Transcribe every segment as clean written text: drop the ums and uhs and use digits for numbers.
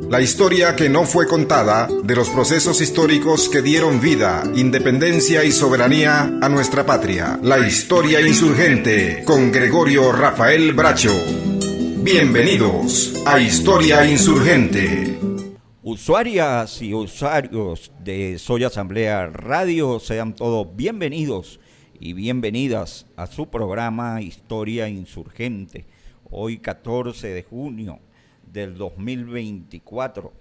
La historia que no fue contada de los procesos históricos que dieron vida, independencia y soberanía a nuestra patria. La historia insurgente con Gregorio Rafael Bracho. Bienvenidos a Historia Insurgente. Usuarias y usuarios de Soy Asamblea Radio, sean todos bienvenidos y bienvenidas a su programa Historia Insurgente. Hoy 14 de junio del 2024,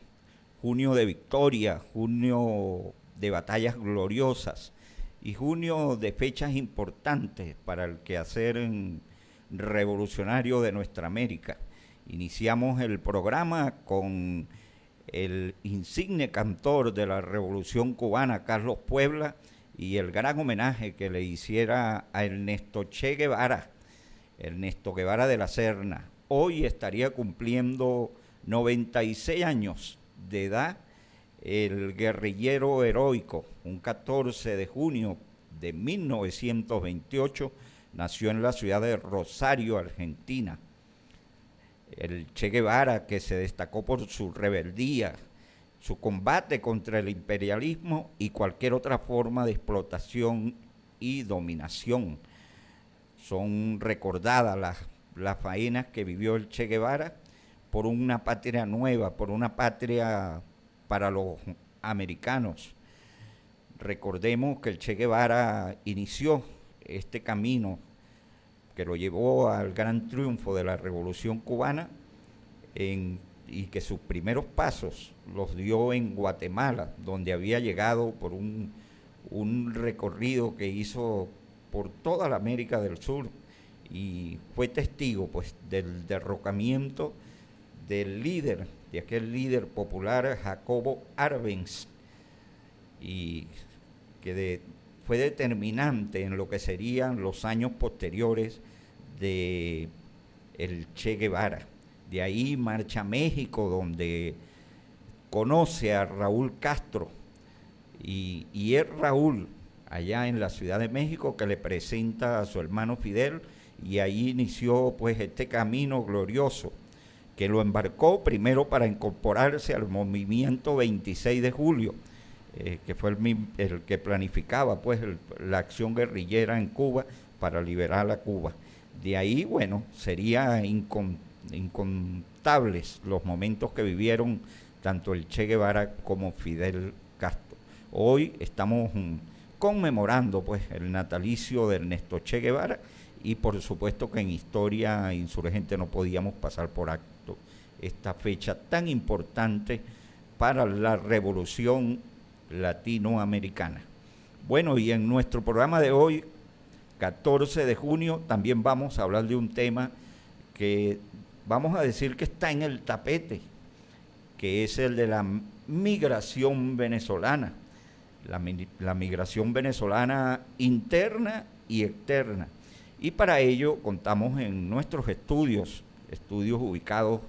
junio de victoria, junio de batallas gloriosas y junio de fechas importantes para el quehacer revolucionario de nuestra América. Iniciamos el programa con el insigne cantor de la Revolución Cubana, Carlos Puebla, y el gran homenaje que le hiciera a Ernesto Che Guevara, Ernesto Guevara de la Serna. Hoy estaría cumpliendo 96 años de edad el guerrillero heroico. Un 14 de junio de 1928 nació en la ciudad de Rosario, Argentina. El Che Guevara, que se destacó por su rebeldía, su combate contra el imperialismo y cualquier otra forma de explotación y dominación. Son recordadas las faenas que vivió el Che Guevara por una patria nueva, por una patria para los americanos. Recordemos que el Che Guevara inició este camino que lo llevó al gran triunfo de la Revolución Cubana y que sus primeros pasos los dio en Guatemala, donde había llegado por un recorrido que hizo por toda la América del Sur y fue testigo pues del derrocamiento de aquel líder popular Jacobo Arbenz, y que fue determinante en lo que serían los años posteriores de el Che Guevara. De ahí marcha a México, donde conoce a Raúl Castro, y es Raúl, allá en la Ciudad de México, que le presenta a su hermano Fidel, y ahí inició pues este camino glorioso que lo embarcó primero para incorporarse al movimiento 26 de julio, que fue el que planificaba pues la acción guerrillera en Cuba para liberar a Cuba. De ahí, bueno, serían incontables los momentos que vivieron tanto el Che Guevara como Fidel Castro. Hoy estamos conmemorando pues el natalicio de Ernesto Che Guevara, y por supuesto que en Historia Insurgente no podíamos pasar por alto esta fecha tan importante para la revolución latinoamericana. Bueno, y en nuestro programa de hoy, 14 de junio, también vamos a hablar de un tema que vamos a decir que está en el tapete, que es el de la migración venezolana, la migración venezolana interna y externa. Y para ello contamos en nuestros estudios ubicados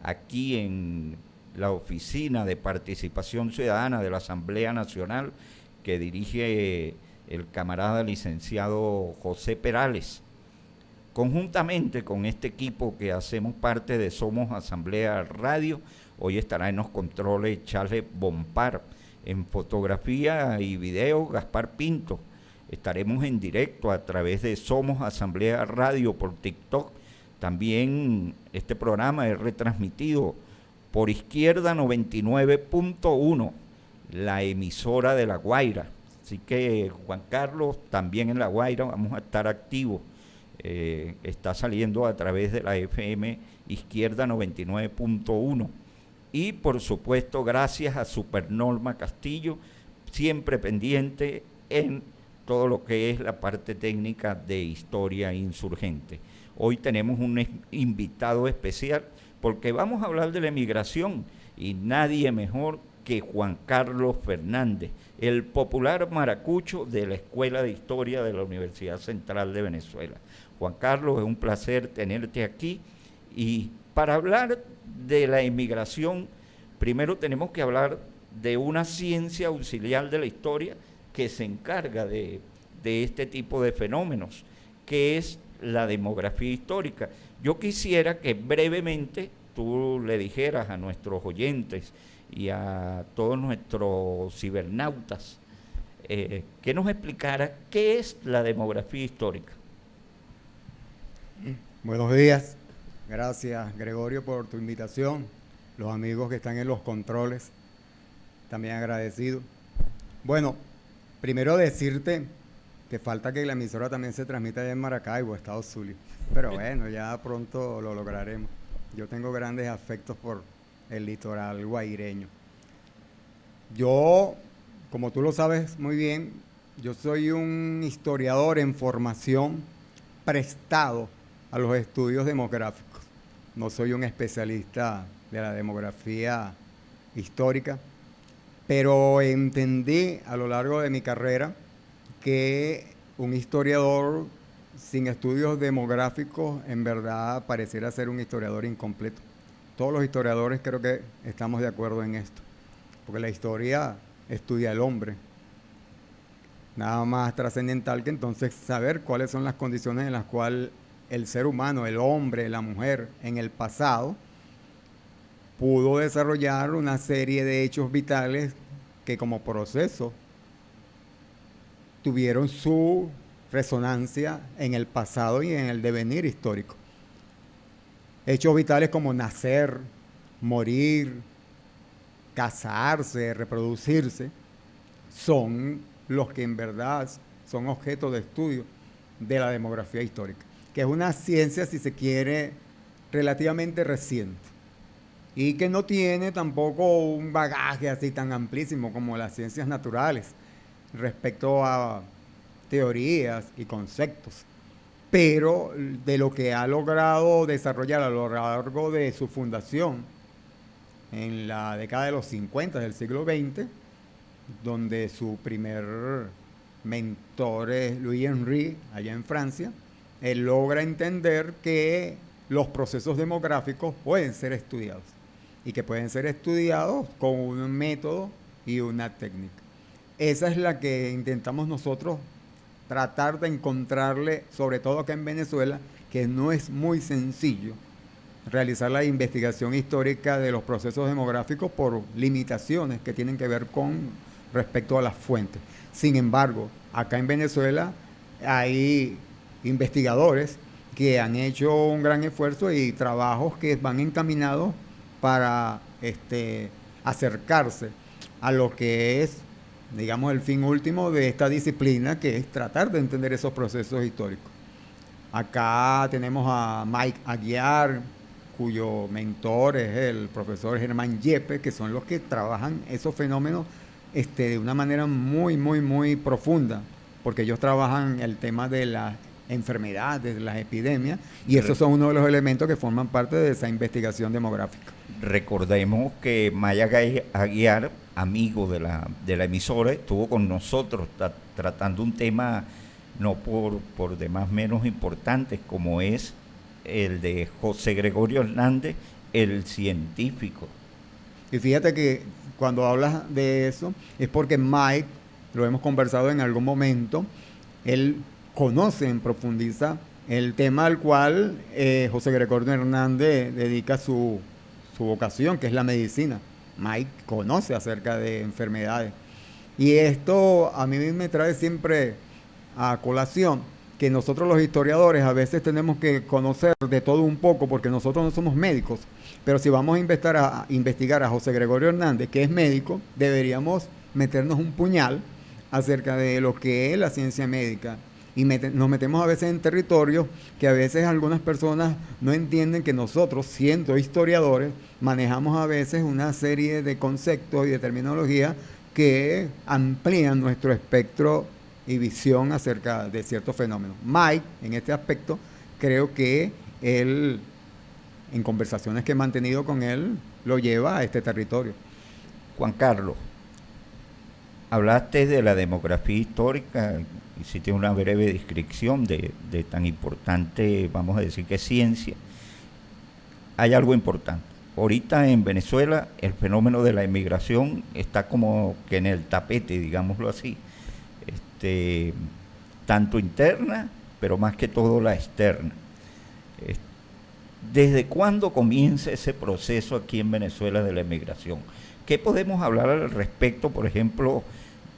aquí en la Oficina de Participación Ciudadana de la Asamblea Nacional, que dirige el camarada licenciado José Perales. Conjuntamente con este equipo que hacemos parte de Somos Asamblea Radio, hoy estará en los controles Charles Bompar, en fotografía y video Gaspar Pinto. Estaremos en directo a través de Somos Asamblea Radio por TikTok. También este programa es retransmitido por Izquierda 99.1, la emisora de La Guaira. Así que, Juan Carlos, también en La Guaira vamos a estar activos. Está saliendo a través de la FM Izquierda 99.1. Y, por supuesto, gracias a Supernorma Castillo, siempre pendiente en todo lo que es la parte técnica de Historia Insurgente. Hoy tenemos un invitado especial porque vamos a hablar de la emigración, y nadie mejor que Juan Carlos Fernández, el popular maracucho de la Escuela de Historia de la Universidad Central de Venezuela. Juan Carlos, es un placer tenerte aquí, y para hablar de la emigración, primero tenemos que hablar de una ciencia auxiliar de la historia que se encarga de este tipo de fenómenos, que es la demografía histórica. Yo quisiera que brevemente tú le dijeras a nuestros oyentes y a todos nuestros cibernautas, que nos explicara qué es la demografía histórica. Buenos días, gracias Gregorio por tu invitación, los amigos que están en los controles, también agradecido. Bueno, primero decirte que falta que la emisora también se transmita allá en Maracaibo, Estado Zulia, pero bueno, ya pronto lo lograremos. Yo tengo grandes afectos por el litoral guaireño. Yo, como tú lo sabes muy bien, yo soy un historiador en formación prestado a los estudios demográficos. No soy un especialista de la demografía histórica, pero entendí a lo largo de mi carrera que un historiador sin estudios demográficos en verdad pareciera ser un historiador incompleto. Todos los historiadores creo que estamos de acuerdo en esto, porque la historia estudia al hombre. Nada más trascendental que entonces saber cuáles son las condiciones en las cuales el ser humano, el hombre, la mujer, en el pasado, pudo desarrollar una serie de hechos vitales que como proceso tuvieron su resonancia en el pasado y en el devenir histórico. Hechos vitales como nacer, morir, casarse, reproducirse, son los que en verdad son objeto de estudio de la demografía histórica, que es una ciencia, si se quiere, relativamente reciente y que no tiene tampoco un bagaje así tan amplísimo como las ciencias naturales respecto a teorías y conceptos, pero de lo que ha logrado desarrollar a lo largo de su fundación en la década de los 50 del siglo XX, donde su primer mentor es Louis Henry, allá en Francia, él logra entender que los procesos demográficos pueden ser estudiados y que pueden ser estudiados con un método y una técnica. Esa es la que intentamos nosotros tratar de encontrarle, sobre todo acá en Venezuela, que no es muy sencillo realizar la investigación histórica de los procesos demográficos por limitaciones que tienen que ver con respecto a las fuentes. Sin embargo, acá en Venezuela hay investigadores que han hecho un gran esfuerzo y trabajos que van encaminados para acercarse a lo que es, digamos, el fin último de esta disciplina, que es tratar de entender esos procesos históricos. Acá tenemos a Mike Aguiar, cuyo mentor es el profesor Germán Yepes, que son los que trabajan esos fenómenos de una manera muy, muy, muy profunda, porque ellos trabajan el tema de las enfermedades, de las epidemias, y esos son uno de los elementos que forman parte de esa investigación demográfica. Recordemos que Maya Aguiar, amigo de la emisora, estuvo con nosotros tratando un tema no por demás menos importante, como es el de José Gregorio Hernández, el científico. Y fíjate que cuando hablas de eso, es porque Mike, lo hemos conversado en algún momento, él conoce en profundiza el tema al cual José Gregorio Hernández dedica su vocación, que es la medicina. Mike conoce acerca de enfermedades. Y esto a mí me trae siempre a colación que nosotros los historiadores a veces tenemos que conocer de todo un poco, porque nosotros no somos médicos, pero si vamos a investigar a José Gregorio Hernández, que es médico, deberíamos meternos un puñal acerca de lo que es la ciencia médica. Y nos metemos a veces en territorios que a veces algunas personas no entienden que nosotros, siendo historiadores, manejamos a veces una serie de conceptos y de terminología que amplían nuestro espectro y visión acerca de ciertos fenómenos. Mike, en este aspecto, creo que él, en conversaciones que he mantenido con él, lo lleva a este territorio. Juan Carlos, hablaste de la demografía histórica, hiciste una breve descripción de tan importante, vamos a decir, que ciencia. Hay algo importante. Ahorita en Venezuela el fenómeno de la inmigración está como que en el tapete, digámoslo así. Tanto interna, pero más que todo la externa. ¿desde cuándo comienza ese proceso aquí en Venezuela de la emigración? ¿Qué podemos hablar al respecto, por ejemplo,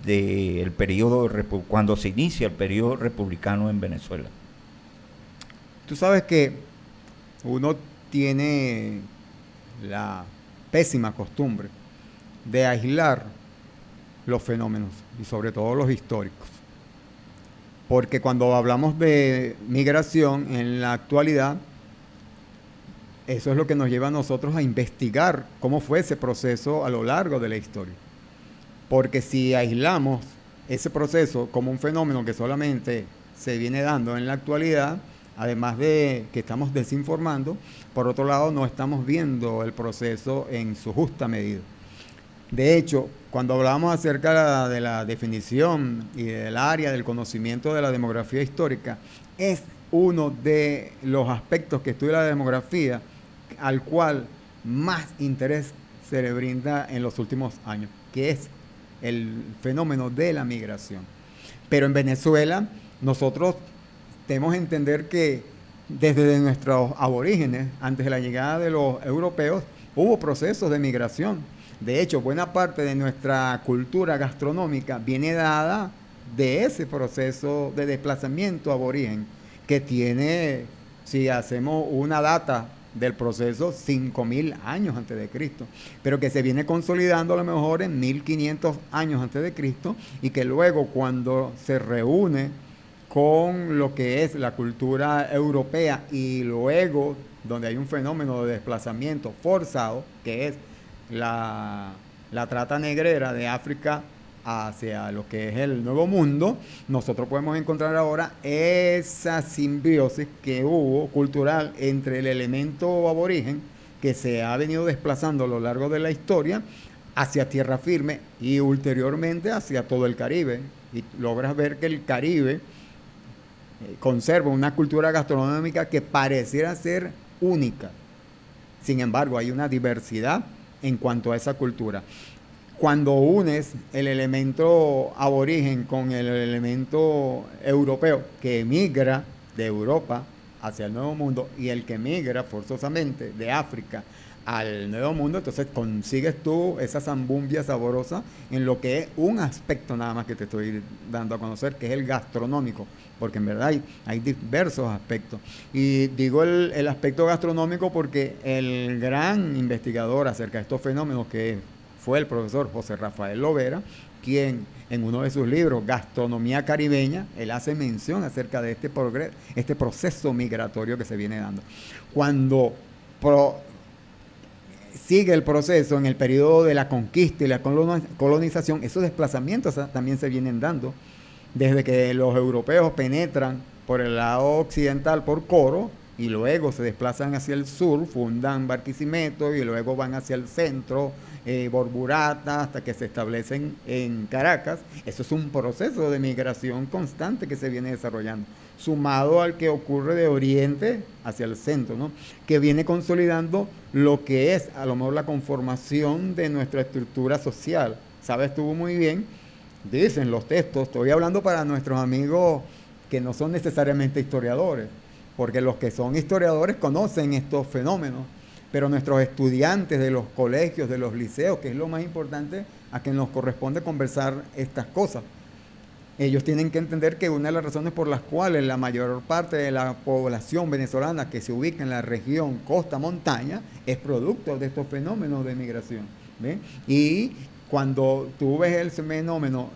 del periodo cuando se inicia el periodo republicano en Venezuela? Tú sabes que uno tiene la pésima costumbre de aislar los fenómenos y sobre todo los históricos. Porque cuando hablamos de migración en la actualidad, eso es lo que nos lleva a nosotros a investigar cómo fue ese proceso a lo largo de la historia. Porque si aislamos ese proceso como un fenómeno que solamente se viene dando en la actualidad, además de que estamos desinformando, por otro lado no estamos viendo el proceso en su justa medida. De hecho, cuando hablamos acerca de la definición y del área del conocimiento de la demografía histórica, es uno de los aspectos que estudia la demografía al cual más interés se le brinda en los últimos años, que es el fenómeno de la migración. Pero en Venezuela nosotros tenemos que entender que desde nuestros aborígenes, antes de la llegada de los europeos, hubo procesos de migración. De hecho, buena parte de nuestra cultura gastronómica viene dada de ese proceso de desplazamiento aborigen, que tiene, si hacemos una data del proceso, 5.000 años antes de Cristo, pero que se viene consolidando a lo mejor en 1.500 años antes de Cristo, y que luego cuando se reúne con lo que es la cultura europea y luego donde hay un fenómeno de desplazamiento forzado, que es la trata negrera de África hacia lo que es el Nuevo Mundo, nosotros podemos encontrar ahora esa simbiosis que hubo cultural entre el elemento aborigen que se ha venido desplazando a lo largo de la historia hacia tierra firme y ulteriormente hacia todo el Caribe. Y logras ver que el Caribe conserva una cultura gastronómica que pareciera ser única. Sin embargo, hay una diversidad en cuanto a esa cultura. Cuando unes el elemento aborigen con el elemento europeo que emigra de Europa hacia el Nuevo Mundo y el que emigra forzosamente de África al Nuevo Mundo, entonces consigues tú esa zambumbia saborosa en lo que es un aspecto nada más que te estoy dando a conocer, que es el gastronómico, porque en verdad hay diversos aspectos. Y digo el aspecto gastronómico porque el gran investigador acerca de estos fenómenos, que fue el profesor José Rafael Lovera, quien en uno de sus libros, Gastronomía Caribeña, él hace mención acerca de este proceso migratorio que se viene dando. Cuando sigue el proceso en el periodo de la conquista y la colonización, esos desplazamientos también se vienen dando desde que los europeos penetran por el lado occidental por Coro y luego se desplazan hacia el sur, fundan Barquisimeto y luego van hacia el centro, Borburata, hasta que se establecen en Caracas. Eso es un proceso de migración constante que se viene desarrollando, sumado al que ocurre de oriente hacia el centro, ¿no? Que viene consolidando lo que es a lo mejor la conformación de nuestra estructura social. Sabes tú muy bien, dicen los textos, estoy hablando para nuestros amigos que no son necesariamente historiadores, porque los que son historiadores conocen estos fenómenos, pero nuestros estudiantes de los colegios, de los liceos, que es lo más importante, a quien nos corresponde conversar estas cosas, ellos tienen que entender que una de las razones por las cuales la mayor parte de la población venezolana que se ubica en la región costa-montaña es producto de estos fenómenos de migración, ¿ve? Y cuando tú ves el fenómeno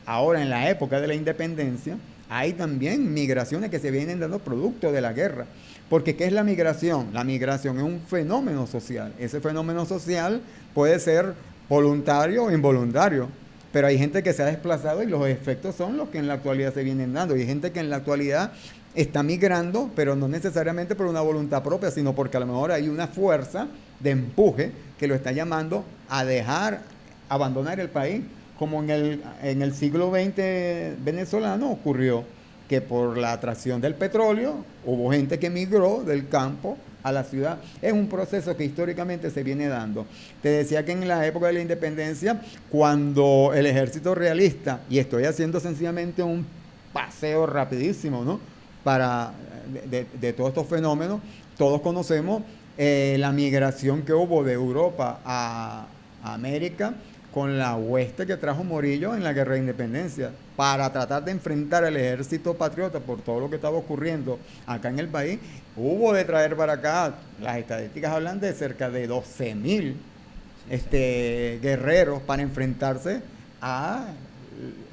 ahora en la época de la independencia, hay también migraciones que se vienen dando producto de la guerra. Porque ¿qué es la migración? La migración es un fenómeno social. Ese fenómeno social puede ser voluntario o involuntario, pero hay gente que se ha desplazado y los efectos son los que en la actualidad se vienen dando. Y hay gente que en la actualidad está migrando, pero no necesariamente por una voluntad propia, sino porque a lo mejor hay una fuerza de empuje que lo está llamando a abandonar el país, como en el siglo XX venezolano ocurrió, que por la atracción del petróleo hubo gente que migró del campo a la ciudad. Es un proceso que históricamente se viene dando. Te decía que en la época de la independencia, cuando el ejército realista, y estoy haciendo sencillamente un paseo rapidísimo, ¿no?, de todos estos fenómenos, todos conocemos la migración que hubo de Europa a América con la hueste que trajo Morillo en la Guerra de Independencia para tratar de enfrentar al ejército patriota por todo lo que estaba ocurriendo acá en el país. Hubo de traer para acá, las estadísticas hablan de cerca de 12.000 guerreros para enfrentarse a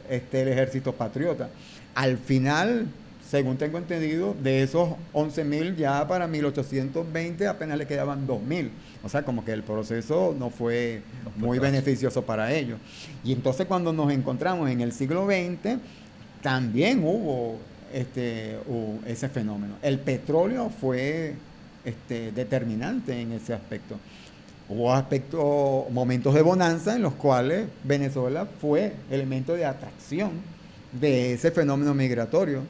el ejército patriota. Al final, según tengo entendido, de esos 11.000 ya para 1820 apenas le quedaban 2.000. O sea, como que el proceso no fue muy beneficioso para ellos. Y entonces cuando nos encontramos en el siglo XX, también hubo ese fenómeno. El petróleo fue determinante en ese aspecto. Hubo momentos de bonanza en los cuales Venezuela fue elemento de atracción de ese fenómeno migratorio.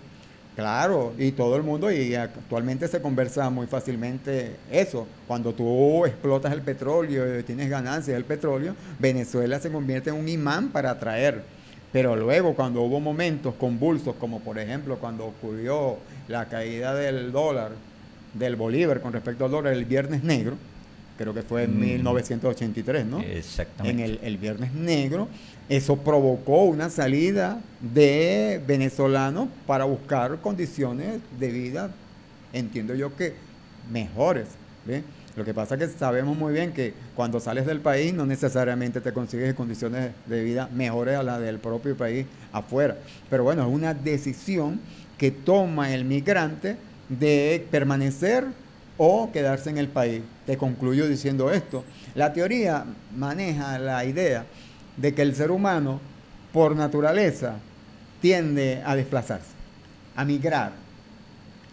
Claro, y todo el mundo, y actualmente se conversa muy fácilmente eso. Cuando tú explotas el petróleo y tienes ganancias del petróleo, Venezuela se convierte en un imán para atraer. Pero luego, cuando hubo momentos convulsos, como por ejemplo cuando ocurrió la caída del dólar, del bolívar con respecto al dólar, el Viernes Negro, creo que fue en 1983, ¿no? Exactamente. En el Viernes Negro, eso provocó una salida de venezolanos para buscar condiciones de vida, entiendo yo que mejores, ¿ve? Lo que pasa es que sabemos muy bien que cuando sales del país no necesariamente te consigues condiciones de vida mejores a las del propio país afuera. Pero bueno, es una decisión que toma el migrante de permanecer o quedarse en el país. Te concluyo diciendo esto. La teoría maneja la idea de que el ser humano, por naturaleza, tiende a desplazarse, a migrar.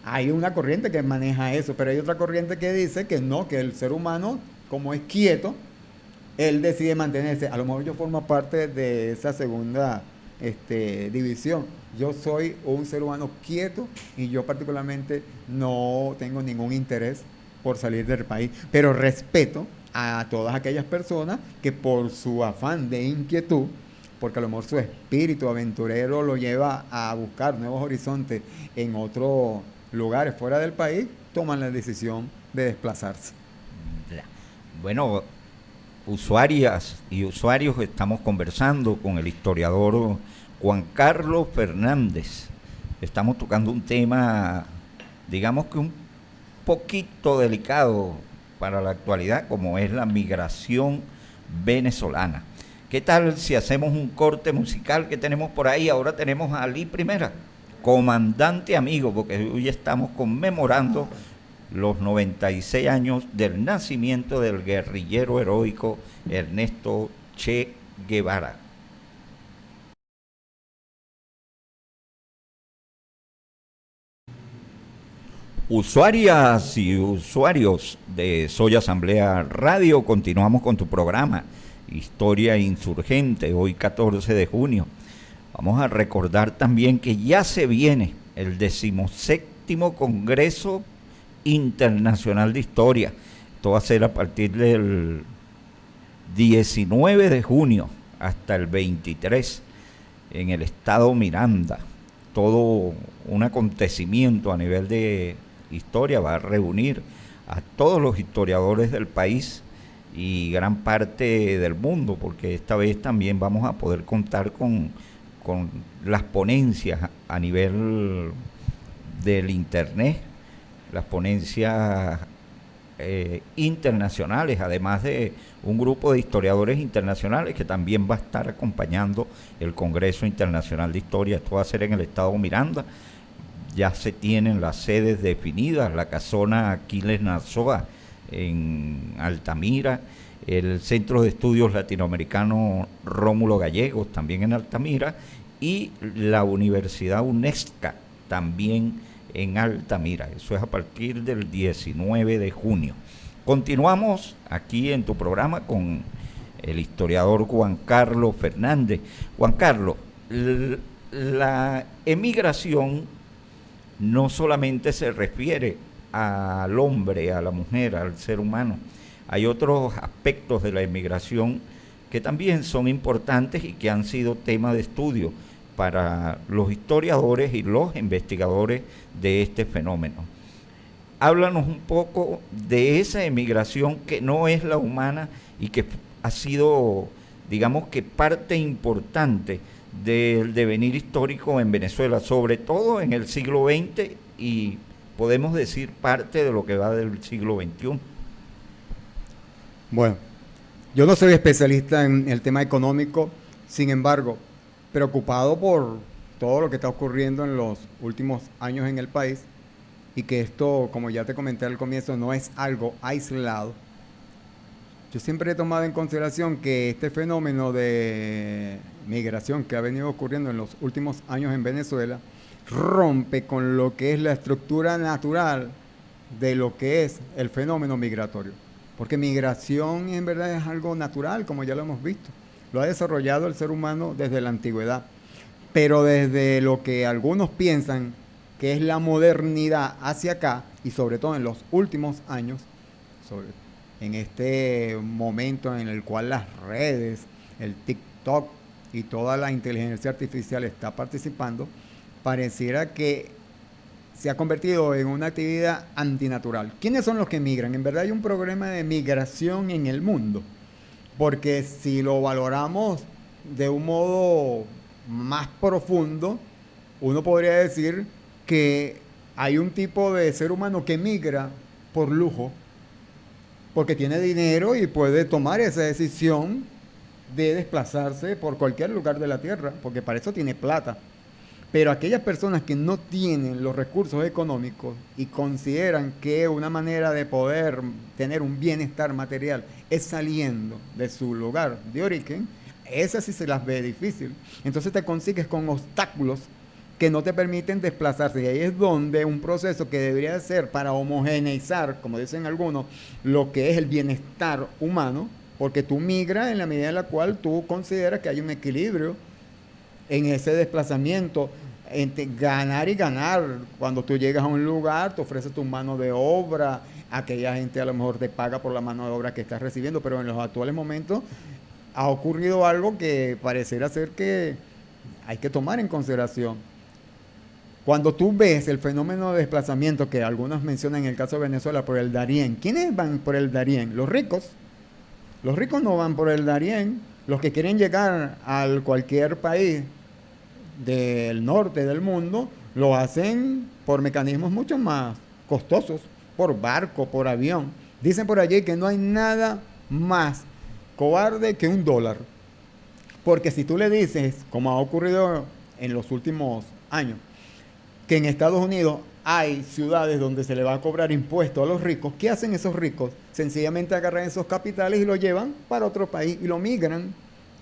Hay una corriente que maneja eso, pero hay otra corriente que dice que no, que el ser humano, como es quieto, él decide mantenerse. A lo mejor yo formo parte de esa segunda división. Yo soy un ser humano quieto y yo particularmente no tengo ningún interés por salir del país, pero respeto a todas aquellas personas que por su afán de inquietud, porque a lo mejor su espíritu aventurero lo lleva a buscar nuevos horizontes en otros lugares fuera del país, toman la decisión de desplazarse. Bueno, usuarias y usuarios, estamos conversando con el historiador Juan Carlos Fernández. Estamos tocando un tema, digamos que un poquito delicado para la actualidad, como es la migración venezolana. ¿Qué tal si hacemos un corte musical que tenemos por ahí? Ahora tenemos a Ali Primera, comandante amigo, porque hoy estamos conmemorando los 96 años del nacimiento del guerrillero heroico Ernesto Che Guevara. Usuarias y usuarios de Soy Asamblea Radio, continuamos con tu programa Historia Insurgente, hoy 14 de junio. Vamos a recordar también que ya se viene el 17º Congreso Internacional de Historia. Esto va a ser a partir del 19 de junio hasta el 23 en el estado Miranda. Todo un acontecimiento a nivel de historia, va a reunir a todos los historiadores del país y gran parte del mundo, porque esta vez también vamos a poder contar con las ponencias a nivel del internet, las ponencias internacionales, además de un grupo de historiadores internacionales que también va a estar acompañando el Congreso Internacional de Historia. Esto va a ser en el estado Miranda. Ya se tienen las sedes definidas: la Casona Aquiles Narzoa en Altamira, el Centro de Estudios Latinoamericanos Rómulo Gallegos también en Altamira, y la Universidad UNESCA también en Altamira. Eso es a partir del 19 de junio. Continuamos aquí en tu programa con el historiador Juan Carlos Fernández. Juan Carlos, la emigración no solamente se refiere al hombre, a la mujer, al ser humano. Hay otros aspectos de la emigración que también son importantes y que han sido tema de estudio para los historiadores y los investigadores de este fenómeno. háblanos un poco de esa emigración que no es la humana y que ha sido, digamos que parte importante del devenir histórico en Venezuela, sobre todo en el siglo XX y podemos decir parte de lo que va del siglo XXI. Bueno, yo no soy especialista en el tema económico, sin embargo, preocupado por todo lo que está ocurriendo en los últimos años en el país y que esto, como ya te comenté al comienzo, no es algo aislado. Yo siempre he tomado en consideración que este fenómeno de migración que ha venido ocurriendo en los últimos años en Venezuela rompe con lo que es la estructura natural de lo que es el fenómeno migratorio. Porque migración en verdad es algo natural, como ya lo hemos visto. Lo ha desarrollado el ser humano desde la antigüedad. Pero desde lo que algunos piensan que es la modernidad hacia acá, y sobre todo en los últimos años, en este momento en el cual las redes, el TikTok y toda la inteligencia artificial está participando, pareciera que se ha convertido en una actividad antinatural. ¿Quiénes son los que migran? En verdad hay un problema de migración en el mundo, porque si lo valoramos de un modo más profundo, uno podría decir que hay un tipo de ser humano que migra por lujo, porque tiene dinero y puede tomar esa decisión de desplazarse por cualquier lugar de la tierra, porque para eso tiene plata. Pero aquellas personas que no tienen los recursos económicos y consideran que una manera de poder tener un bienestar material es saliendo de su lugar de origen, esas sí se las ve difícil. Entonces te consigues con obstáculos que no te permiten desplazarse. Y ahí es donde un proceso que debería ser para homogeneizar, como dicen algunos, lo que es el bienestar humano, porque tú migras en la medida en la cual tú consideras que hay un equilibrio en ese desplazamiento, entre ganar y ganar. Cuando tú llegas a un lugar, te ofreces tu mano de obra, aquella gente a lo mejor te paga por la mano de obra que estás recibiendo, pero en los actuales momentos ha ocurrido algo que pareciera ser que hay que tomar en consideración. Cuando tú ves el fenómeno de desplazamiento que algunos mencionan en el caso de Venezuela por el Darién, ¿quiénes van por el Darién? Los ricos. Los ricos no van por el Darién. Los que quieren llegar a cualquier país del norte del mundo lo hacen por mecanismos mucho más costosos, por barco, por avión. Dicen por allí que no hay nada más cobarde que $1. Porque si tú le dices, como ha ocurrido en los últimos años, que en Estados Unidos hay ciudades donde se le va a cobrar impuestos a los ricos, ¿qué hacen esos ricos? Sencillamente agarran esos capitales y lo llevan para otro país y lo migran.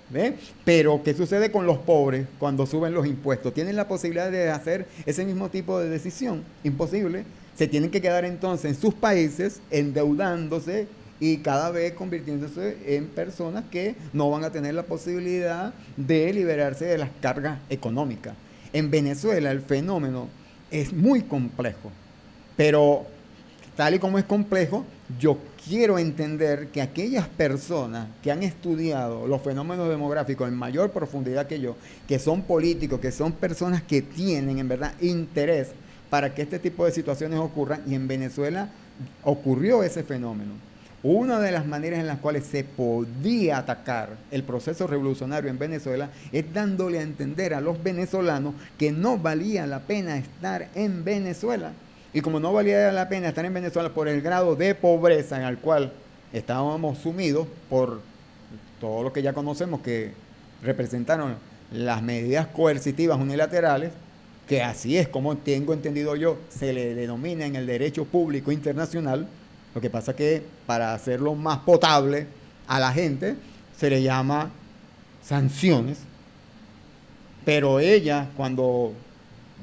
¿Ve? Pero, ¿qué sucede con los pobres cuando suben los impuestos? ¿Tienen la posibilidad de hacer ese mismo tipo de decisión? Imposible. Se tienen que quedar entonces en sus países endeudándose y cada vez convirtiéndose en personas que no van a tener la posibilidad de liberarse de las cargas económicas. En Venezuela el fenómeno es muy complejo, pero tal y como es complejo, yo quiero entender que aquellas personas que han estudiado los fenómenos demográficos en mayor profundidad que yo, que son políticos, que son personas que tienen en verdad interés para que este tipo de situaciones ocurran, y en Venezuela ocurrió ese fenómeno. Una de las maneras en las cuales se podía atacar el proceso revolucionario en Venezuela es dándole a entender a los venezolanos que no valía la pena estar en Venezuela. Y como no valía la pena estar en Venezuela por el grado de pobreza en el cual estábamos sumidos por todo lo que ya conocemos que representaron las medidas coercitivas unilaterales, que así es como tengo entendido yo, se le denomina en el derecho público internacional. Lo que pasa que para hacerlo más potable a la gente se le llama sanciones, pero ella, cuando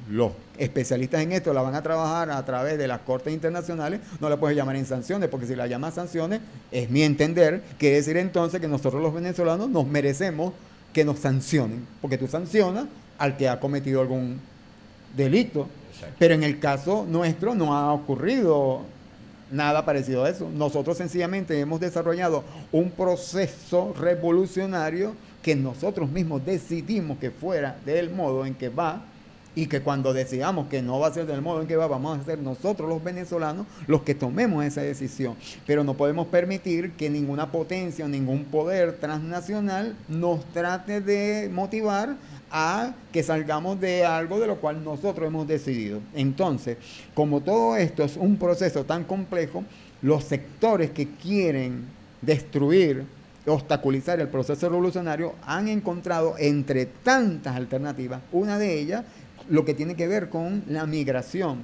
los especialistas en esto la van a trabajar a través de las cortes internacionales, no la puedes llamar en sanciones, porque si la llamas sanciones, es mi entender, quiere decir entonces que nosotros los venezolanos nos merecemos que nos sancionen, porque tú sancionas al que ha cometido algún delito. Exacto. Pero en el caso nuestro no ha ocurrido nada parecido a eso. Nosotros sencillamente hemos desarrollado un proceso revolucionario que nosotros mismos decidimos que fuera del modo en que va, y que cuando decidamos que no va a ser del modo en que va, vamos a ser nosotros los venezolanos los que tomemos esa decisión. Pero no podemos permitir que ninguna potencia o ningún poder transnacional nos trate de motivar a que salgamos de algo de lo cual nosotros hemos decidido. Entonces, como todo esto es un proceso tan complejo, los sectores que quieren destruir, obstaculizar el proceso revolucionario han encontrado entre tantas alternativas, una de ellas lo que tiene que ver con la migración.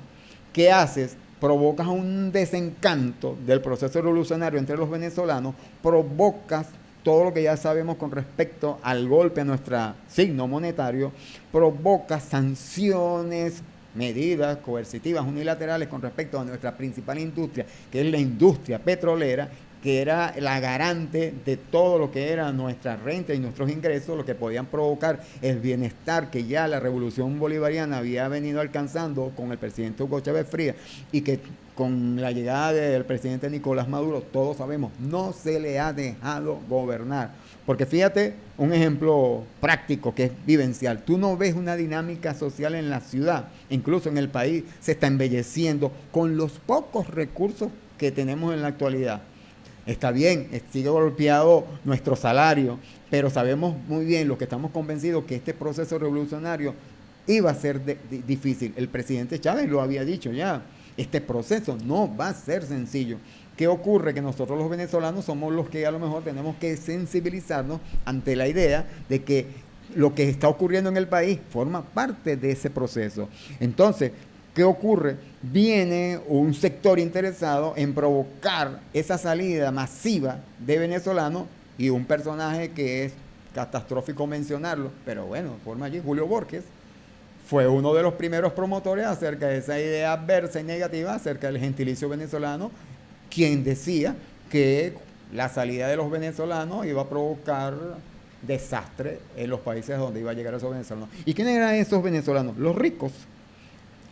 ¿Qué haces? Provocas un desencanto del proceso revolucionario entre los venezolanos, provocas todo lo que ya sabemos con respecto al golpe a nuestro signo monetario, provoca sanciones, medidas coercitivas unilaterales con respecto a nuestra principal industria, que es la industria petrolera, que era la garante de todo lo que era nuestra renta y nuestros ingresos, lo que podían provocar el bienestar que ya la revolución bolivariana había venido alcanzando con el presidente Hugo Chávez Frías, y que con la llegada del presidente Nicolás Maduro, todos sabemos, no se le ha dejado gobernar. Porque fíjate, un ejemplo práctico que es vivencial. Tú no ves una dinámica social en la ciudad, incluso en el país, se está embelleciendo con los pocos recursos que tenemos en la actualidad. Está bien, sigue golpeado nuestro salario, pero sabemos muy bien, los que estamos convencidos, que este proceso revolucionario iba a ser difícil. El presidente Chávez lo había dicho ya, este proceso no va a ser sencillo. ¿Qué ocurre? Que nosotros los venezolanos somos los que a lo mejor tenemos que sensibilizarnos ante la idea de que lo que está ocurriendo en el país forma parte de ese proceso. Entonces, ¿qué ocurre? Viene un sector interesado en provocar esa salida masiva de venezolanos, y un personaje que es catastrófico mencionarlo, pero bueno, forma allí, Julio Borges, fue uno de los primeros promotores acerca de esa idea adversa y negativa acerca del gentilicio venezolano, quien decía que la salida de los venezolanos iba a provocar desastre en los países donde iba a llegar esos venezolanos. ¿Y quiénes eran esos venezolanos? Los ricos.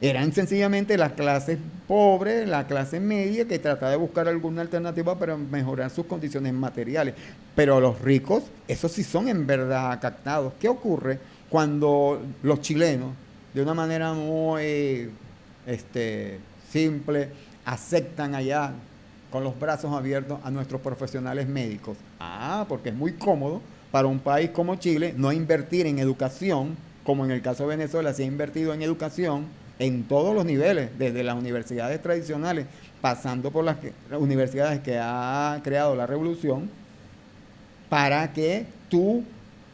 Eran sencillamente la clase pobre, la clase media, que trataba de buscar alguna alternativa para mejorar sus condiciones materiales. Pero los ricos, esos sí son en verdad captados. ¿Qué ocurre cuando los chilenos, de una manera muy simple, aceptan allá con los brazos abiertos a nuestros profesionales médicos? Porque es muy cómodo para un país como Chile no invertir en educación, como en el caso de Venezuela se ha invertido en educación en todos los niveles, desde las universidades tradicionales, pasando por las universidades que ha creado la revolución, para que tú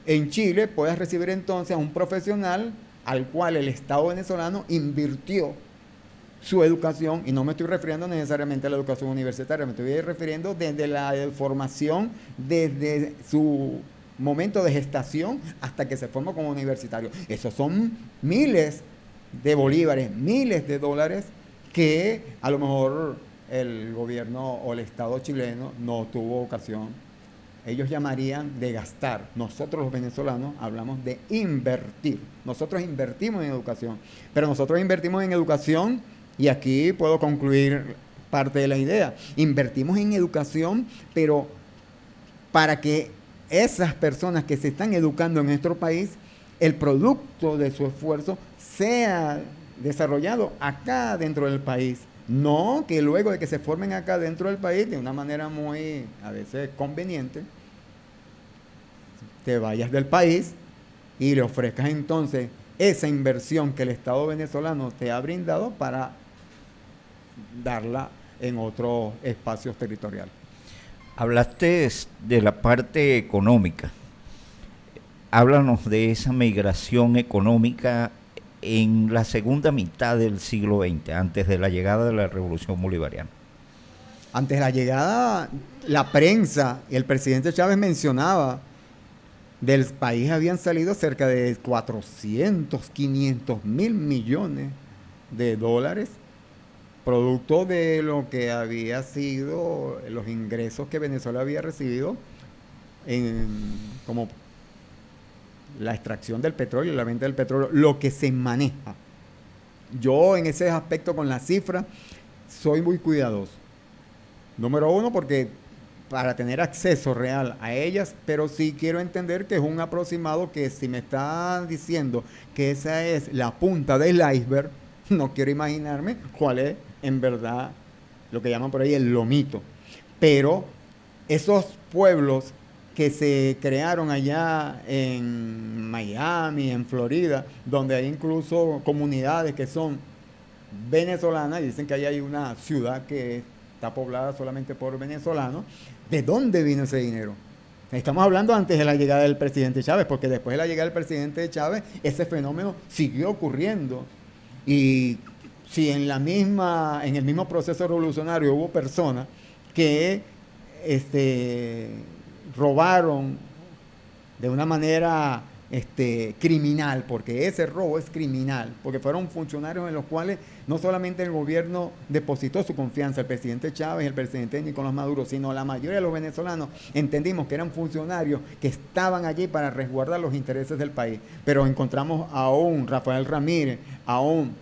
en Chile puedas recibir entonces a un profesional al cual el Estado venezolano invirtió su educación, y no me estoy refiriendo necesariamente a la educación universitaria, me estoy refiriendo desde la formación, desde su momento de gestación hasta que se forma como universitario. Esos son miles de bolívares, miles de dólares que a lo mejor el gobierno o el Estado chileno no tuvo ocasión. Ellos llamarían de gastar. Nosotros los venezolanos hablamos de invertir. Nosotros invertimos en educación, pero nosotros invertimos en educación, y aquí puedo concluir parte de la idea. Invertimos en educación, pero para que esas personas que se están educando en nuestro país, el producto de su esfuerzo sea desarrollado acá dentro del país. No que luego de que se formen acá dentro del país, de una manera muy, a veces, conveniente, te vayas del país y le ofrezcas entonces esa inversión que el Estado venezolano te ha brindado para darla en otros espacios territoriales. Hablaste de la parte económica. Háblanos de esa migración económica en la segunda mitad del siglo XX, antes de la llegada de la Revolución Bolivariana. Antes de la llegada, la prensa y el presidente Chávez mencionaba, del país habían salido cerca de 400, 500 mil millones de dólares, producto de lo que había sido los ingresos que Venezuela había recibido como la extracción del petróleo y la venta del petróleo, lo que se maneja. Yo en ese aspecto con la cifra soy muy cuidadoso. Número uno, porque para tener acceso real a ellas, pero sí quiero entender que es un aproximado, que si me están diciendo que esa es la punta del iceberg, no quiero imaginarme cuál es en verdad lo que llaman por ahí el lomito. Pero esos pueblos que se crearon allá en Miami, en Florida, donde hay incluso comunidades que son venezolanas, dicen que ahí hay una ciudad que está poblada solamente por venezolanos. ¿De dónde vino ese dinero? Estamos hablando antes de la llegada del presidente Chávez, porque después de la llegada del presidente Chávez, ese fenómeno siguió ocurriendo. Y si en el mismo proceso revolucionario hubo personas que robaron de una manera criminal, porque ese robo es criminal, porque fueron funcionarios en los cuales no solamente el gobierno depositó su confianza, el presidente Chávez, el presidente Nicolás Maduro, sino la mayoría de los venezolanos entendimos que eran funcionarios que estaban allí para resguardar los intereses del país. Pero encontramos a un Rafael Ramírez, a un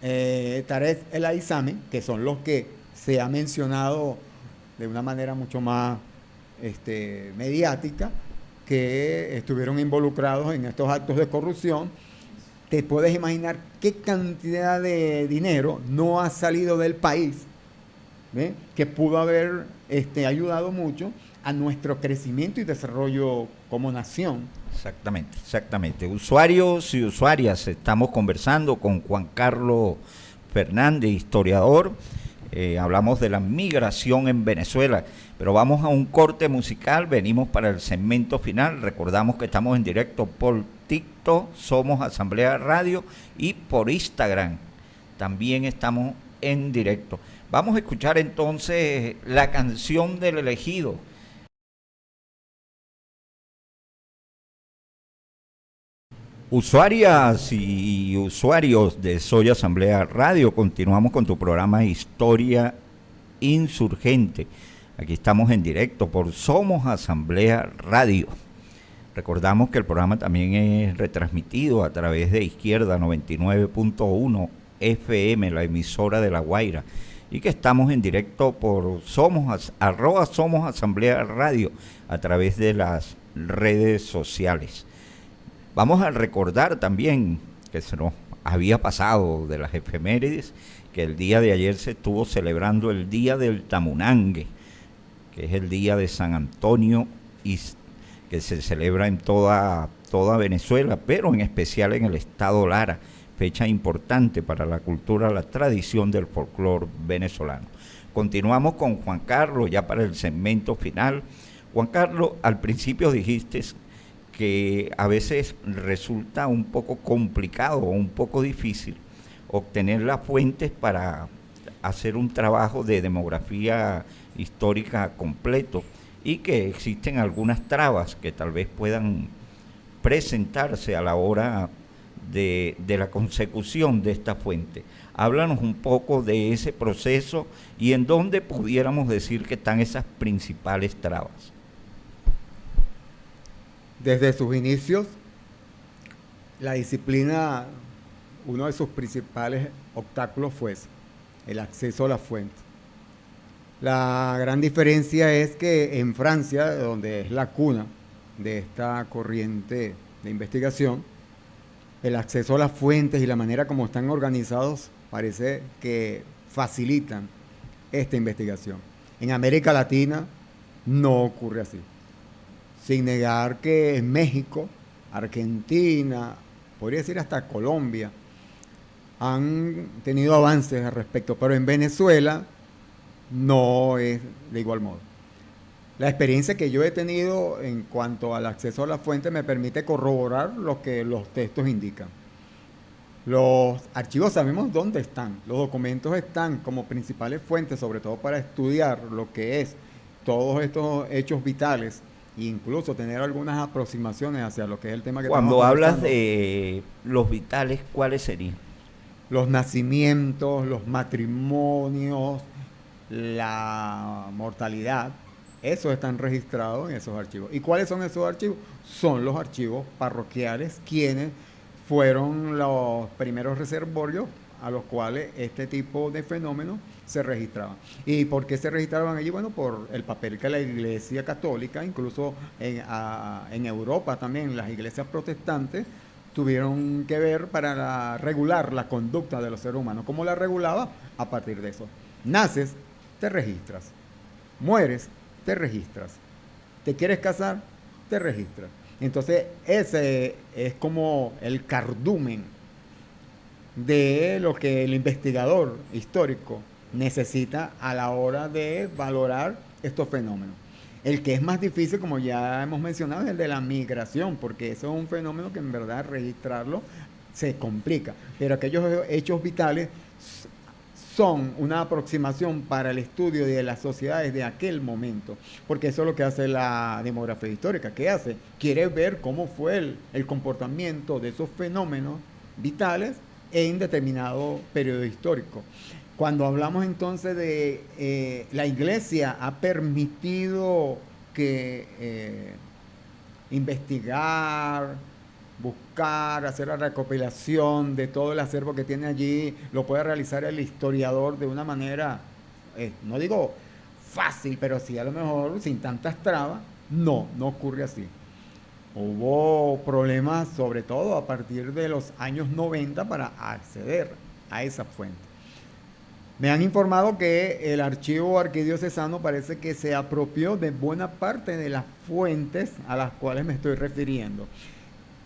Tarek El Aizami, que son los que se ha mencionado de una manera mucho más mediática, que estuvieron involucrados en estos actos de corrupción. Te puedes imaginar qué cantidad de dinero no ha salido del país, ¿ve? Que pudo haber ayudado mucho a nuestro crecimiento y desarrollo como nación. Exactamente, exactamente. Usuarios y usuarias, estamos conversando con Juan Carlos Fernández, historiador. Hablamos de la migración en Venezuela, pero vamos a un corte musical, venimos para el segmento final. Recordamos que estamos en directo por TikTok, Somos Asamblea Radio, y por Instagram también estamos en directo. Vamos a escuchar entonces la canción del elegido. Usuarias y usuarios de Soy Asamblea Radio, continuamos con tu programa Historia Insurgente. Aquí estamos en directo por Somos Asamblea Radio. Recordamos que el programa también es retransmitido a través de Izquierda 99.1 FM, la emisora de La Guaira, y que estamos en directo por Somos Asamblea Radio a través de las redes sociales. Vamos a recordar también que se nos había pasado de las efemérides, que el día de ayer se estuvo celebrando el Día del Tamunangue, que es el Día de San Antonio, y que se celebra en toda Venezuela, pero en especial en el estado Lara, fecha importante para la cultura, la tradición del folclore venezolano. Continuamos con Juan Carlos, ya para el segmento final. Juan Carlos, al principio dijiste que a veces resulta un poco complicado o un poco difícil obtener las fuentes para hacer un trabajo de demografía histórica completo, y que existen algunas trabas que tal vez puedan presentarse a la hora de la consecución de esta fuente. Háblanos un poco de ese proceso y en dónde pudiéramos decir que están esas principales trabas. Desde sus inicios, la disciplina, uno de sus principales obstáculos fue el acceso a la fuente. La gran diferencia es que en Francia, donde es la cuna de esta corriente de investigación, el acceso a las fuentes y la manera como están organizados parece que facilitan esta investigación. En América Latina no ocurre así. Sin negar que en México, Argentina, podría decir hasta Colombia, han tenido avances al respecto, pero en Venezuela no es de igual modo. La experiencia que yo he tenido en cuanto al acceso a la fuente me permite corroborar lo que los textos indican. Los archivos sabemos dónde están, los documentos están como principales fuentes, sobre todo para estudiar lo que es todos estos hechos vitales, e incluso tener algunas aproximaciones hacia lo que es el tema que cuando hablas de los vitales, ¿cuáles serían? Los nacimientos, los matrimonios, la mortalidad, esos están registrados en esos archivos. ¿Y cuáles son esos archivos? Son los archivos parroquiales, quienes fueron los primeros reservorios a los cuales este tipo de fenómenos se registraban. ¿Y por qué se registraban allí? Bueno, por el papel que la Iglesia Católica, incluso en Europa también, las iglesias protestantes, tuvieron que ver para regular la conducta de los seres humanos. ¿Cómo la regulaba? A partir de eso. Naces, te registras. Mueres, te registras. ¿Te quieres casar? Te registras. Entonces, ese es como el cardumen de lo que el investigador histórico necesita a la hora de valorar estos fenómenos. El que es más difícil, como ya hemos mencionado, es el de la migración, porque eso es un fenómeno que en verdad registrarlo se complica. Pero aquellos hechos vitales son una aproximación para el estudio de las sociedades de aquel momento, porque eso es lo que hace la demografía histórica. ¿Qué hace? Quiere ver cómo fue el comportamiento de esos fenómenos vitales en determinado periodo histórico. Cuando hablamos entonces de la Iglesia ha permitido que investigar, buscar, hacer la recopilación de todo el acervo que tiene allí, lo puede realizar el historiador de una manera, no digo fácil, pero sí a lo mejor sin tantas trabas. No ocurre así. Hubo problemas, sobre todo a partir de los años 90, para acceder a esa fuente. Me han informado que el archivo arquidiocesano parece que se apropió de buena parte de las fuentes a las cuales me estoy refiriendo.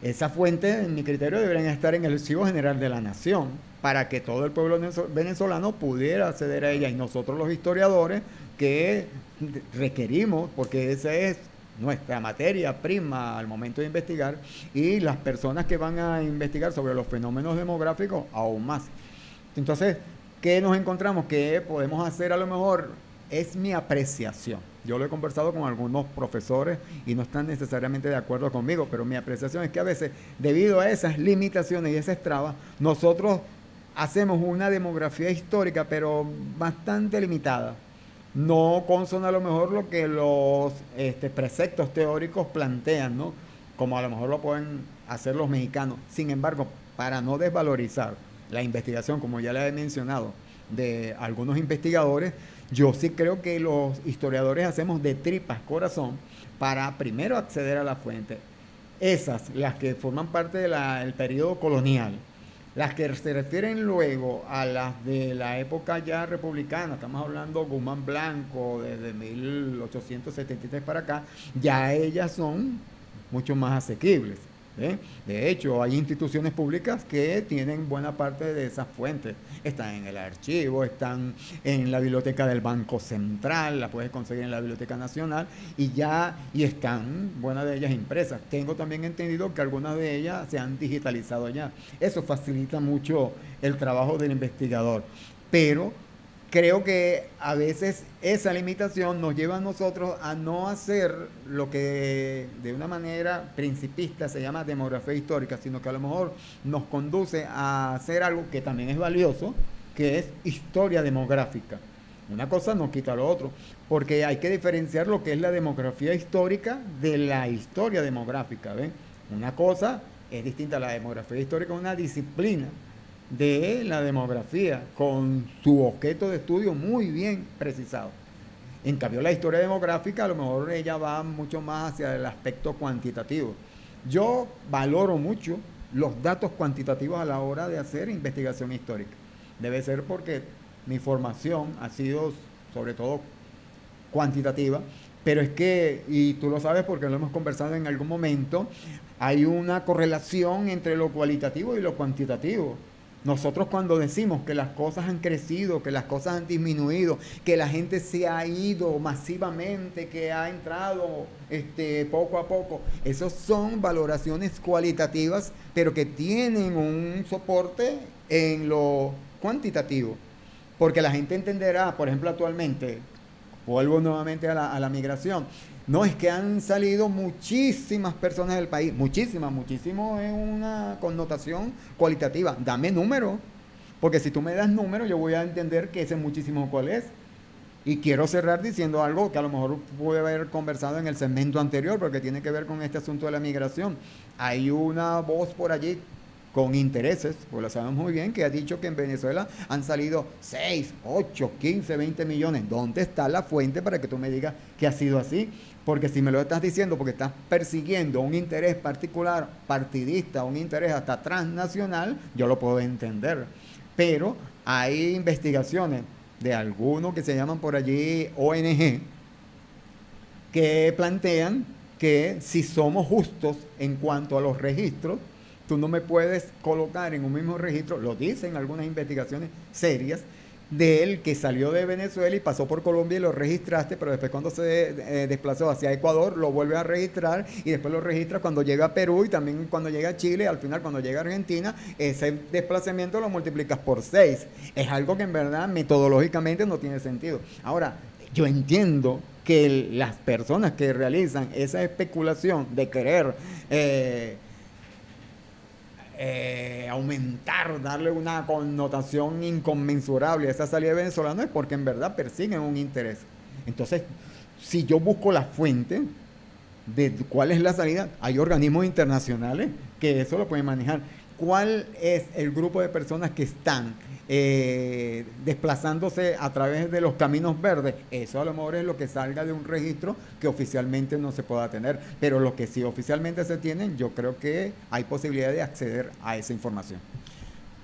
Esas fuentes, en mi criterio, deberían estar en el Archivo General de la Nación para que todo el pueblo venezolano pudiera acceder a ellas. Y nosotros los historiadores que requerimos, porque esa es nuestra materia prima al momento de investigar, y las personas que van a investigar sobre los fenómenos demográficos aún más. Entonces, ¿qué nos encontramos? Que podemos hacer a lo mejor, es mi apreciación. Yo lo he conversado con algunos profesores y no están necesariamente de acuerdo conmigo, pero mi apreciación es que a veces, debido a esas limitaciones y esas trabas, nosotros hacemos una demografía histórica, pero bastante limitada. No consona a lo mejor lo que los preceptos teóricos plantean, ¿no? Como a lo mejor lo pueden hacer los mexicanos. Sin embargo, para no desvalorizar la investigación, como ya le he mencionado, de algunos investigadores, yo sí creo que los historiadores hacemos de tripas corazón para primero acceder a la fuente. Esas, las que forman parte del periodo colonial, las que se refieren luego a las de la época ya republicana, estamos hablando Guzmán Blanco, desde 1873 para acá, ya ellas son mucho más asequibles. De hecho, hay instituciones públicas que tienen buena parte de esas fuentes. Están en el archivo, están en la biblioteca del Banco Central, la puedes conseguir en la Biblioteca Nacional y están buenas de ellas impresas. Tengo también entendido que algunas de ellas se han digitalizado ya. Eso facilita mucho el trabajo del investigador. Pero creo que a veces esa limitación nos lleva a nosotros a no hacer lo que de una manera principista se llama demografía histórica, sino que a lo mejor nos conduce a hacer algo que también es valioso, que es historia demográfica. Una cosa no quita lo otro, porque hay que diferenciar lo que es la demografía histórica de la historia demográfica. ¿Ven? Una cosa es distinta a la demografía histórica, una disciplina de la demografía con su objeto de estudio muy bien precisado. En cambio, la historia demográfica a lo mejor ella va mucho más hacia el aspecto cuantitativo. Yo valoro mucho los datos cuantitativos a la hora de hacer investigación histórica. Debe ser porque mi formación ha sido sobre todo cuantitativa, pero es que, y tú lo sabes porque lo hemos conversado en algún momento, hay una correlación entre lo cualitativo y lo cuantitativo. Nosotros cuando decimos que las cosas han crecido, que las cosas han disminuido, que la gente se ha ido masivamente, que ha entrado poco a poco, esos son valoraciones cualitativas, pero que tienen un soporte en lo cuantitativo. Porque la gente entenderá, por ejemplo, actualmente, vuelvo nuevamente a la migración, no, es que han salido muchísimas personas del país, muchísimo es una connotación cualitativa. Dame números, porque si tú me das números, yo voy a entender que ese muchísimo cuál es. Y quiero cerrar diciendo algo que a lo mejor pude haber conversado en el segmento anterior, porque tiene que ver con este asunto de la migración. Hay una voz por allí con intereses, pues lo sabemos muy bien, que ha dicho que en Venezuela han salido 6, 8, 15, 20 millones. ¿Dónde está la fuente para que tú me digas que ha sido así? Porque si me lo estás diciendo porque estás persiguiendo un interés particular, partidista, un interés hasta transnacional, yo lo puedo entender. Pero hay investigaciones de algunos que se llaman por allí ONG, que plantean que si somos justos en cuanto a los registros, tú no me puedes colocar en un mismo registro, lo dicen algunas investigaciones serias, de él que salió de Venezuela y pasó por Colombia y lo registraste, pero después cuando se desplazó hacia Ecuador lo vuelve a registrar y después lo registra cuando llega a Perú y también cuando llega a Chile y al final cuando llega a Argentina, ese desplazamiento lo multiplicas por 6. Es algo que en verdad metodológicamente no tiene sentido. Ahora, yo entiendo que las personas que realizan esa especulación de querer aumentar, darle una connotación inconmensurable a esa salida venezolana es porque en verdad persiguen un interés. Entonces, si yo busco la fuente de cuál es la salida, hay organismos internacionales que eso lo pueden manejar. ¿Cuál es el grupo de personas que están desplazándose a través de los caminos verdes? Eso a lo mejor es lo que salga de un registro que oficialmente no se pueda tener, pero lo que sí oficialmente se tienen, yo creo que hay posibilidad de acceder a esa información.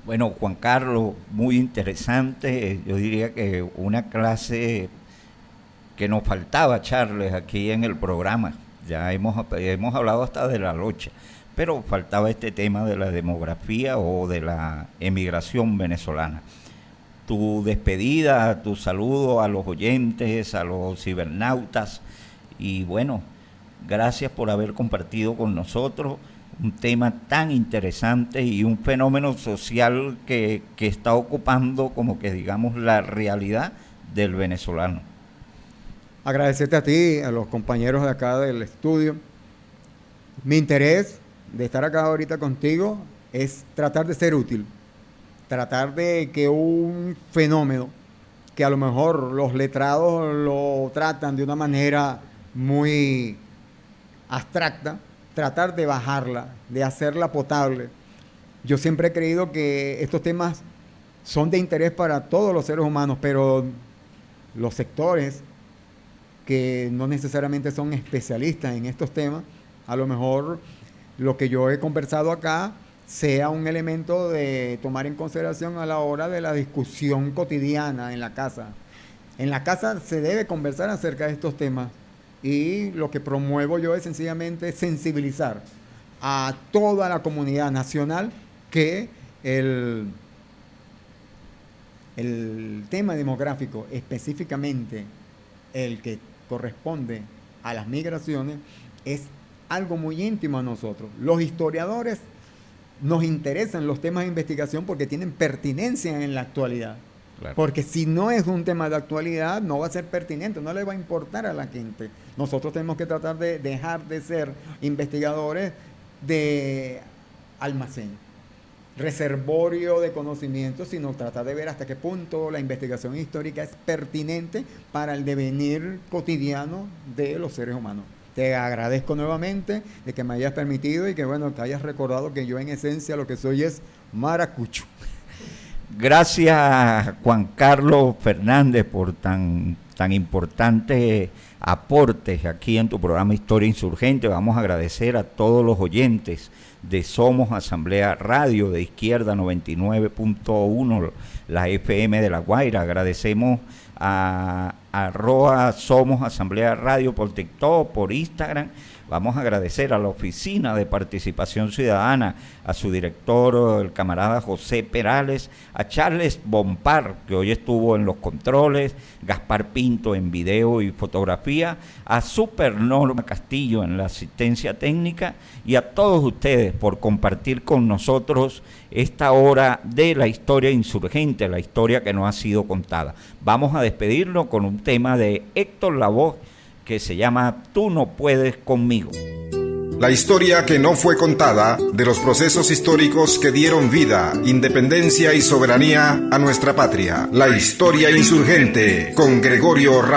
Bueno, Juan Carlos, muy interesante. Yo diría que una clase que nos faltaba, Charles, aquí en el programa. Ya hemos hablado hasta de la locha, pero faltaba este tema de la demografía o de la emigración venezolana. Tu despedida, tu saludo a los oyentes, a los cibernautas, y bueno, gracias por haber compartido con nosotros un tema tan interesante y un fenómeno social que está ocupando como que digamos la realidad del venezolano. Agradecerte a ti, a los compañeros de acá del estudio. Mi interés de estar acá ahorita contigo es tratar de ser útil, tratar de que un fenómeno que a lo mejor los letrados lo tratan de una manera muy abstracta, tratar de bajarla, de hacerla potable. Yo siempre he creído que estos temas son de interés para todos los seres humanos, pero los sectores que no necesariamente son especialistas en estos temas, a lo mejor lo que yo he conversado acá sea un elemento de tomar en consideración a la hora de la discusión cotidiana en la casa. En la casa se debe conversar acerca de estos temas y lo que promuevo yo es sencillamente sensibilizar a toda la comunidad nacional que el tema demográfico, específicamente el que corresponde a las migraciones, es algo muy íntimo a nosotros. Los historiadores nos interesan los temas de investigación porque tienen pertinencia en la actualidad. Claro. Porque si no es un tema de actualidad, no va a ser pertinente, no le va a importar a la gente. Nosotros tenemos que tratar de dejar de ser investigadores de almacén, reservorio de conocimientos, sino tratar de ver hasta qué punto la investigación histórica es pertinente para el devenir cotidiano de los seres humanos. Te agradezco nuevamente de que me hayas permitido y que bueno, te hayas recordado que yo en esencia lo que soy es maracucho. Gracias, Juan Carlos Fernández, por tan importantes aportes aquí en tu programa Historia Insurgente. Vamos a agradecer a todos los oyentes de Somos Asamblea Radio, de Izquierda 99.1, la FM de La Guaira. Agradecemos a @Somos Asamblea Radio por TikTok, por Instagram. Vamos a agradecer a la Oficina de Participación Ciudadana, a su director, el camarada José Perales, a Charles Bompar, que hoy estuvo en los controles, Gaspar Pinto en video y fotografía, a Super Norma Castillo en la asistencia técnica y a todos ustedes por compartir con nosotros esta hora de la historia insurgente, la historia que no ha sido contada. Vamos a despedirnos con un tema de Héctor Lavoe que se llama Tú no puedes conmigo. La historia que no fue contada de los procesos históricos que dieron vida, independencia y soberanía a nuestra patria. La historia insurgente con Gregorio Rafael.